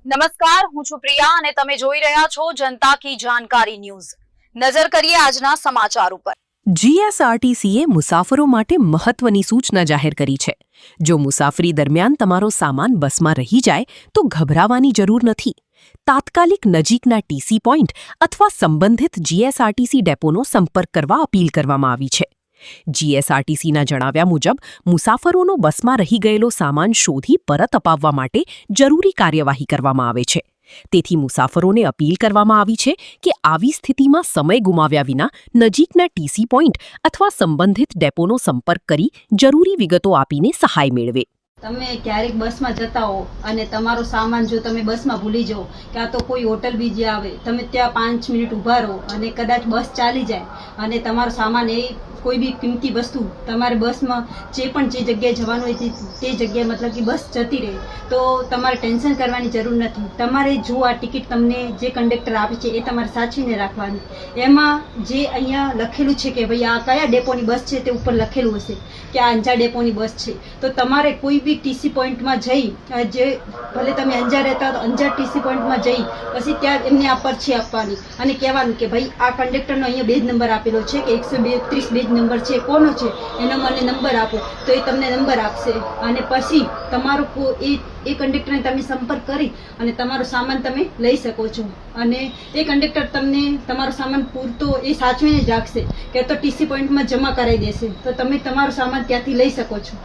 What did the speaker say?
નમસ્કાર, હું છું પ્રિયા અને તમે જોઈ રહ્યા છો જનતા કી જાણકારી ન્યૂઝ। નજર કરીએ આજના સમાચાર ઉપર। જીએસઆરટીસીએ મુસાફરો માટે મહત્વની સૂચના જાહેર કરી છે। જો મુસાફરી દરમિયાન તમારો સામાન બસમાં રહી જાય તો ગભરાવાની જરૂર નથી। તાત્કાલિક નજીકના ટીસી પોઈન્ટ અથવા સંબંધિત જીએસઆરટીસી ડેપોનો સંપર્ક કરવા અપીલ કરવામાં આવી છે। જીએસઆરટીસીના જણાવ્યા મુજબ મુસાફરોનો બસમાં રહી ગયેલો સામાન શોધી પરત અપાવવા માટે જરૂરી કાર્યવાહી કરવામાં આવે છે। તેથી મુસાફરોને અપીલ કરવામાં આવી છે કે આવી સ્થિતિમાં સમય ગુમાવ્યા વિના નજીકના ટીસી પોઈન્ટ અથવા સંબંધિત ડેપોનો સંપર્ક કરી જરૂરી વિગતો આપીને સહાય મેળવે। તમે ક્યારેક બસમાં જતા હો અને તમારો સામાન જો તમે બસમાં ભૂલી જાઓ કે આ તો કોઈ હોટલ બીજી આવે, તમે ત્યાં 5 મિનિટ ઊભા રહો અને કદાચ બસ ચાલી જાય અને તમારો સામાન એ કોઈ બી કિંમતી વસ્તુ તમારે બસમાં જે જગ્યાએ જવાનું હોય તે જગ્યાએ મતલબ કે બસ જતી રહે તો તમારે ટેન્શન કરવાની જરૂર નથી। તમારે જો આ ટિકિટ તમને જે કંડક્ટર આપે છે એ તમારે સાચવીને રાખવાની। એમાં જે અહીંયા લખેલું છે કે ભાઈ આ કયા ડેપોની બસ છે તે ઉપર લખેલું હશે કે આ અંજાર ડેપોની બસ છે, તો તમારે કોઈ બી ટીસી પોઈન્ટમાં જઈ જે ભલે તમે અંજાર રહેતા તો અંજાર ટીસી પોઈન્ટમાં જઈ પછી ત્યાં એમને આ પરચી આપવાની અને કહેવાનું કે ભાઈ આ કંડક્ટરનો અહીંયા બેજ નંબર આપેલો છે કે 132 બેજ નંબર છે, કોનો છે એનો મને નંબર આપો, તો એ તમને નંબર આપશે અને પછી તમારો એ કંડક્ટરને તમે સંપર્ક કરી અને તમારો સામાન તમે લઈ શકો છો અને એ કંડક્ટર તમને તમારો સામાન પૂરતો એ સાચવીને જ રાખશે કે તો ટીસી પોઈન્ટમાં જમા કરાવી દેશે, તો તમે તમારો સામાન ત્યાંથી લઈ શકો છો।